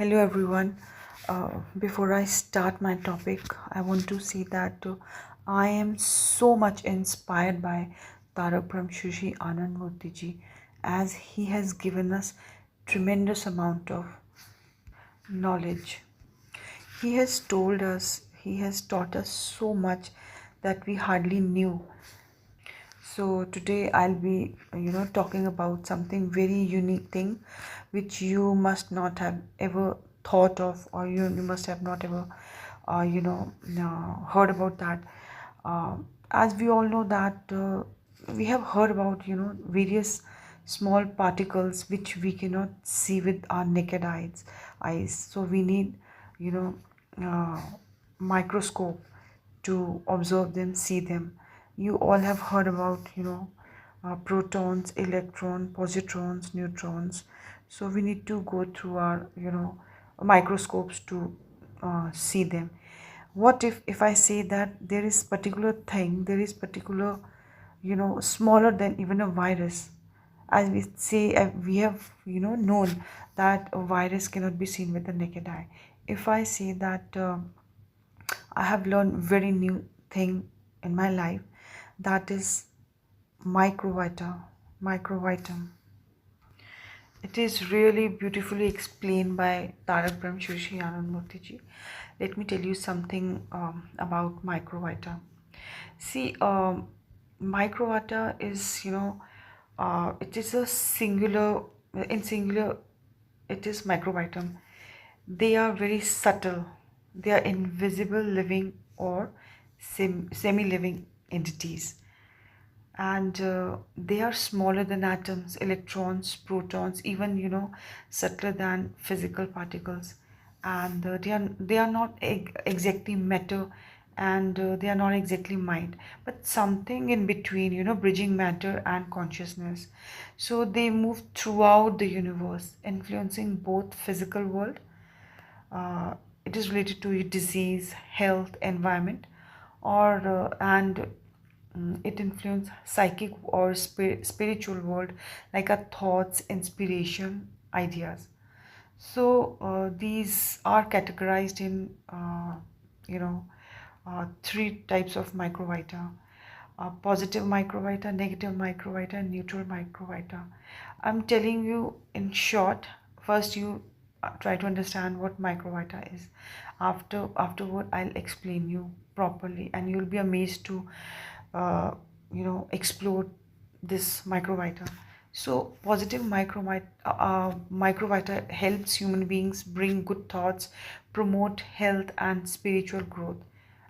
Hello everyone. Before I start my topic, I want to say that I am so much inspired by Shri Shri Anandmurtiji, as he has given us tremendous amount of knowledge. He has told us, he has taught us so much that we hardly knew. So today I'll be, talking about something very unique thing, which you must not have ever thought of, or you must have not ever, heard about that. Uh, as we all know that we have heard about, various small particles which we cannot see with our naked eyes. So we need, you know, microscope to observe them, see them. You all have heard about, protons, electrons, positrons, neutrons. So we need to go through our, microscopes to see them. What if I say that there is particular thing, there is particular, smaller than even a virus? As we say, we have, known that a virus cannot be seen with the naked eye. If I say that I have learned very new thing in my life, that is microvita, microvitum. It is really beautifully explained by Shri Shri Anandmurtiji. Let me tell you something about microvita. See, microvita is, it is a singular, in singular, it is microvitum. They are very subtle. They are invisible living or semi-living entities, and they are smaller than atoms, electrons, protons, even subtler than physical particles. And they are not exactly matter, and they are not exactly mind, but something in between, bridging matter and consciousness. So they move throughout the universe, influencing both physical world, uh, it is related to disease, health, environment, or and it influences psychic or spiritual world, like our thoughts, inspiration, ideas. So these are categorized in you know three types of microvita: positive microvita, negative microvita, and neutral microvita. I'm telling you in short. First, you try to understand what microvita is. Afterward, I'll explain you properly, and you'll be amazed to, explore this microvita. So, positive microvita helps human beings bring good thoughts, promote health and spiritual growth.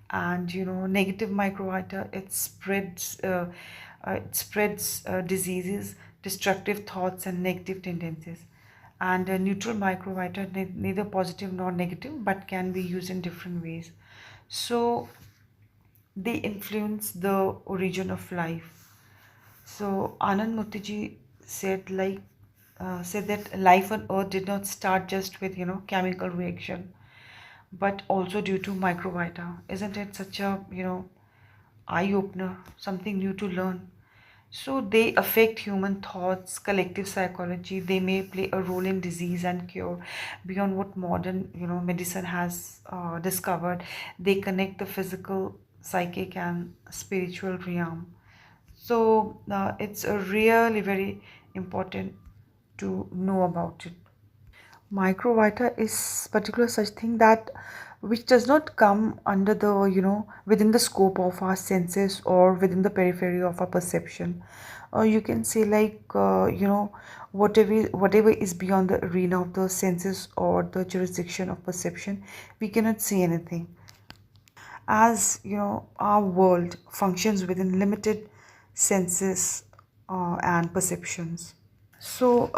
And negative microvita, it spreads diseases, destructive thoughts, and negative tendencies. And neutral microvita, neither positive nor negative, but can be used in different ways. So they influence the origin of life. So Anand Mutiji said that life on earth did not start just with chemical reaction, but also due to microvita. Isn't it such a eye opener, something new to learn? So they affect human thoughts, collective psychology. They may play a role in disease and cure beyond what modern medicine has discovered. They connect the physical, psychic, and spiritual realm. So it's a really very important to know about it. Microvita is particular such thing that which does not come under the within the scope of our senses or within the periphery of our perception, or you can say like whatever is beyond the arena of the senses or the jurisdiction of perception, we cannot see anything. As our world functions within limited senses and perceptions. So,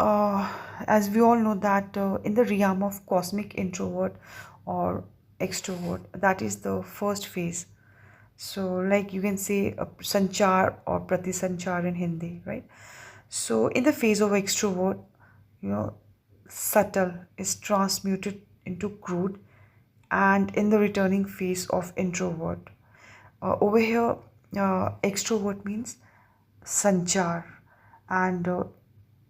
as we all know that in the realm of cosmic introvert or extrovert, that is the first phase. So, like you can say sanchar or pratisanchar in Hindi, right? So, in the phase of extrovert, subtle is transmuted into crude, and in the returning phase of introvert, over here, extrovert means sanchar, and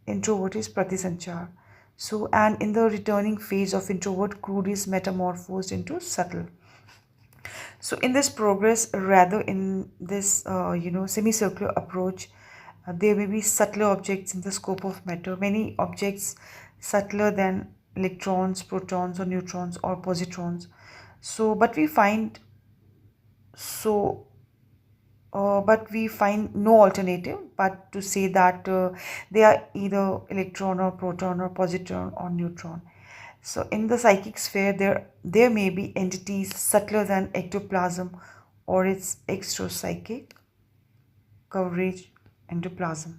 introvert is pratisanchar. So, and in the returning phase of introvert, crude is metamorphosed into subtle. So, in this progress, rather in this, semicircular approach, there may be subtler objects in the scope of matter. Many objects subtler than electrons, protons, or neutrons or positrons. So, so but we find no alternative but to say that they are either electron or proton or positron or neutron. So in the psychic sphere, there may be entities subtler than ectoplasm or its extrapsychic coverage endoplasm.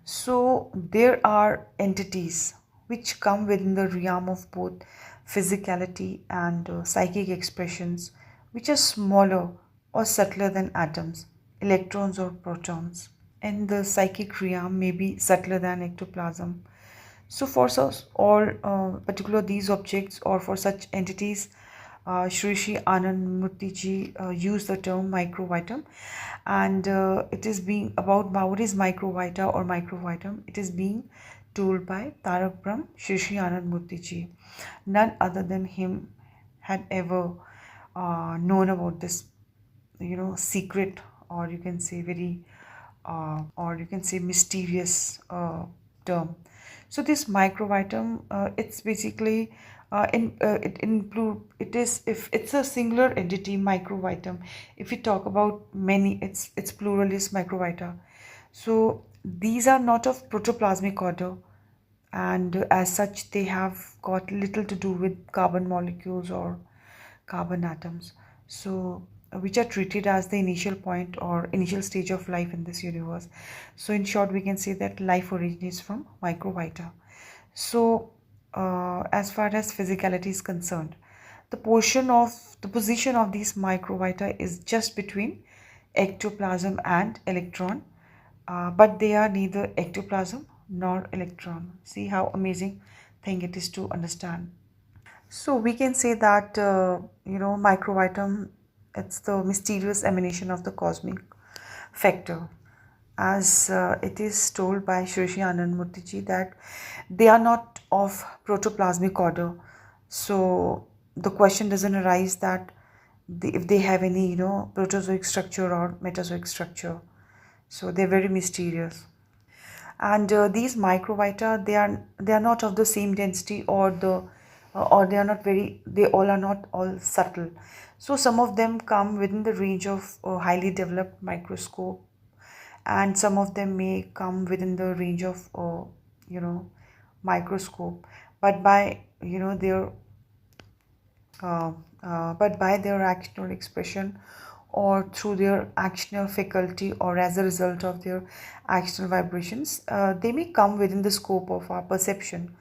So there are entities which come within the realm of both physicality and psychic expressions, which are smaller or subtler than atoms, electrons or protons. And the psychic realm may be subtler than ectoplasm. So for such all particular these objects or for such entities, Shri Shri Anandmurtiji used the term microvitum, and it is being about what is microvita or microvitum. It is being told by Tarak Brahm Shri Shri Anandmurtiji. None other than him had ever known about this, secret, or you can say very or you can say mysterious term. So this microvitum, it's basically it include it is if it's a singular entity microvitum. If we talk about many, it's plural is microvita. So these are not of protoplasmic order, and as such they have got little to do with carbon molecules or carbon atoms, so which are treated as the initial point or initial stage of life in this universe. So in short, we can say that life originates from microvita. So as far as physicality is concerned, the position of these microvita is just between ectoplasm and electron, but they are neither ectoplasm nor electron. See how amazing thing it is to understand. So we can say that microvitum, it's the mysterious emanation of the cosmic factor, as it is told by Shri Shri Anandmurtiji that they are not of protoplasmic order. So the question doesn't arise that if they have any protozoic structure or metazoic structure. So they're very mysterious. And these microvita, they are not of the same density or they are not very, they all are not all subtle. So some of them come within the range of highly developed microscope, and some of them may come within the range of you know microscope, but by their but by their actional expression or through their actional faculty or as a result of their actional vibrations, they may come within the scope of our perception.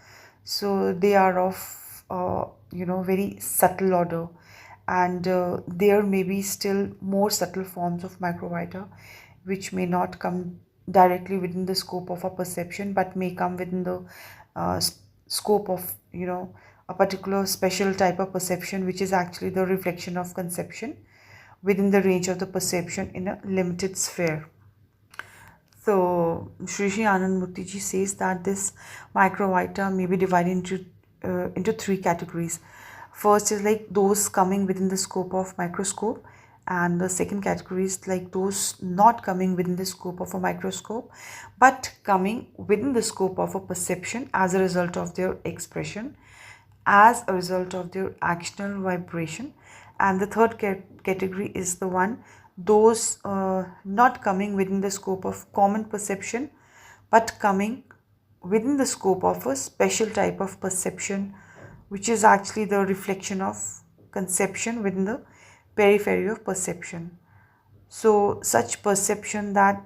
So they are of very subtle order, and there may be still more subtle forms of microvita which may not come directly within the scope of our perception but may come within the scope of a particular special type of perception, which is actually the reflection of conception within the range of the perception in a limited sphere. So Shri Shri Anandmurtiji says that this microvita may be divided into three categories. First is like those coming within the scope of microscope, and the second category is like those not coming within the scope of a microscope but coming within the scope of a perception as a result of their expression, as a result of their actional vibration. And the third category is the one those not coming within the scope of common perception but coming within the scope of a special type of perception, which is actually the reflection of conception within the periphery of perception. So such perception, that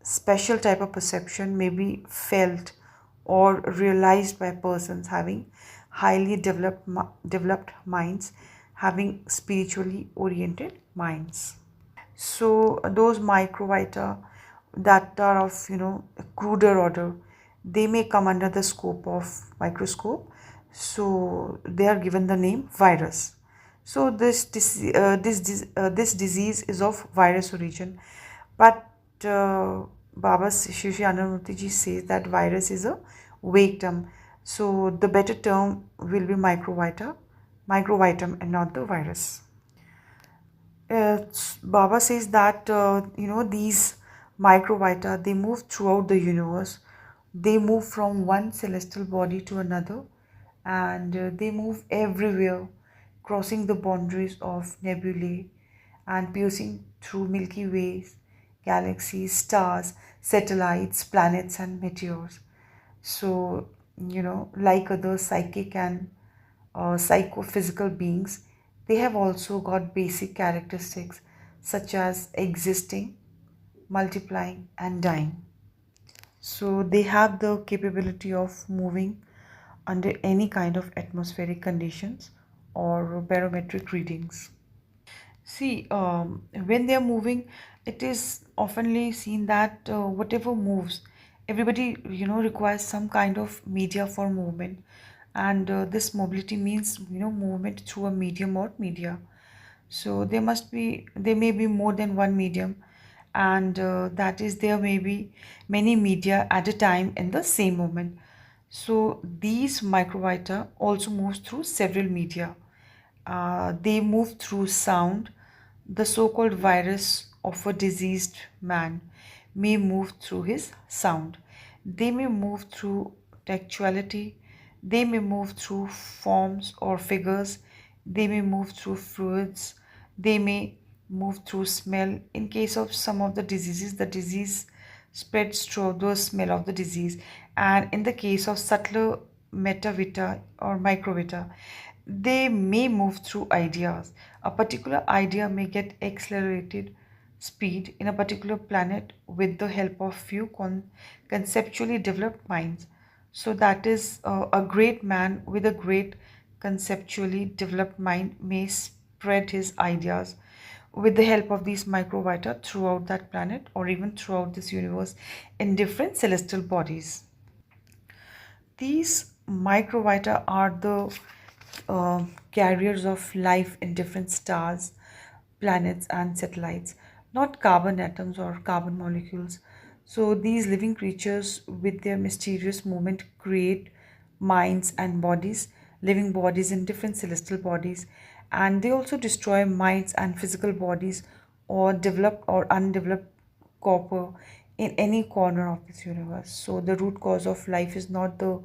special type of perception, may be felt or realized by persons having highly developed minds, having spiritually oriented minds. So those microvita that are of a cruder order, they may come under the scope of microscope. So they are given the name virus. So this disease is of virus origin, but Baba Shri Shri Anandmurtiji says that virus is a Microvitum. So the better term will be microvitum and not the virus. Baba says that these microvita, they move throughout the universe. They move from one celestial body to another, and they move everywhere, crossing the boundaries of nebulae and piercing through Milky Ways, galaxies, stars, satellites, planets, and meteors. So, like other psychic and psychophysical beings, they have also got basic characteristics such as existing, multiplying, and dying. So, they have the capability of moving under any kind of atmospheric conditions or barometric readings. See, when they are moving, it is oftenly seen that whatever moves, everybody requires some kind of media for movement, and this mobility means movement through a medium or media. So there may be more than one medium, and that is there may be many media at a time in the same moment. So these microvita also moves through several media. They move through sound. The so-called virus of a diseased man may move through his sound. They may move through textuality. They may move through forms or figures. They may move through fluids. They may move through smell. In case of some of the diseases, the disease spreads through the smell of the disease. And in the case of subtler metavita or microvita, they may move through ideas. A particular idea may get accelerated speed in a particular planet with the help of few conceptually developed minds. So that is a great man with a great conceptually developed mind may spread his ideas with the help of these microvita throughout that planet or even throughout this universe in different celestial bodies. These microvita are the carriers of life in different stars, planets, and satellites, not carbon atoms or carbon molecules. So, these living creatures, with their mysterious movement, create minds and bodies, living bodies in different celestial bodies, and they also destroy minds and physical bodies or developed or undeveloped copper in any corner of this universe. So the root cause of life is not the,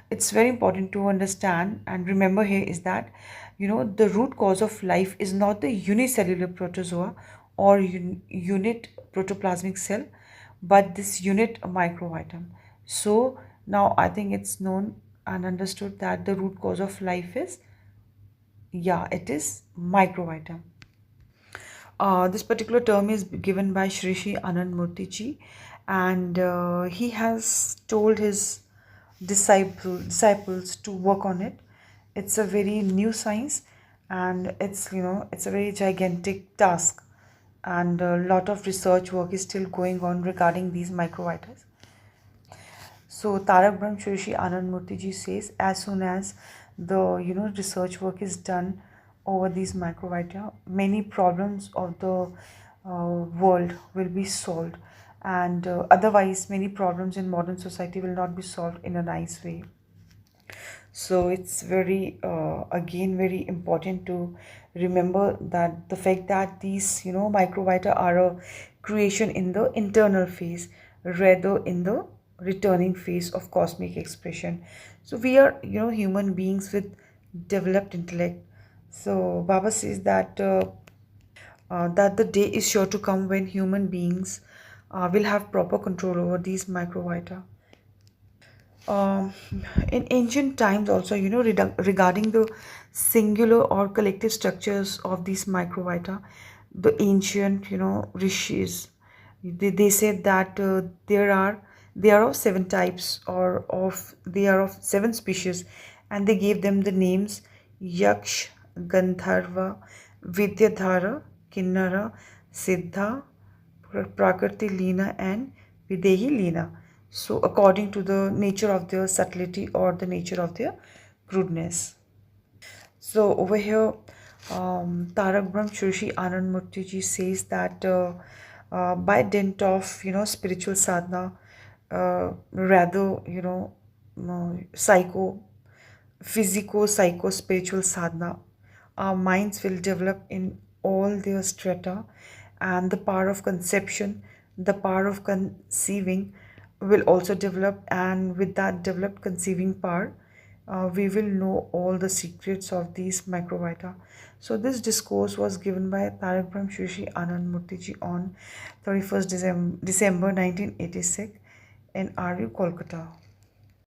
it's very important to understand and remember here is that the root cause of life is not the unicellular protozoa or unit protoplasmic cell, but this unit microvitum. So now I think it's known and understood that the root cause of life is, yeah, it is microvitum. This particular term is given by Shri Shri Anandmurtiji, and he has told his disciples to work on it. It's a very new science, and it's a very gigantic task, and a lot of research work is still going on regarding these microvitas. So Tarak Brahm Shri Shri Anand Murthy says as soon as the research work is done over these microvita, many problems of the world will be solved, and otherwise many problems in modern society will not be solved in a nice way. So it's very again very important to remember that the fact that these microvita are a creation in the internal phase rather in the returning phase of cosmic expression. So we are human beings with developed intellect. So Baba says that the day is sure to come when human beings will have proper control over these microvita. um, in ancient times also regarding the singular or collective structures of these microvita, the ancient rishis, they said that they are of seven types or of they are of seven species, and they gave them the names yaksh, gandharva, vidyadhara, kinnara, siddha, Prakriti Leena and Videhi Leena. So, according to the nature of their subtlety or the nature of their crudeness. So, over here, Tarak Brahm Shri Anand Murthy says that by dint of spiritual sadhana, rather psycho, physico, psycho, spiritual sadhana. Our minds will develop in all their strata, and the power of conception, the power of conceiving will also develop, and with that developed conceiving power, we will know all the secrets of these microvita. So this discourse was given by Tarak Shri Shri Anandmurtiji on 31st December 1986 in RU, Kolkata.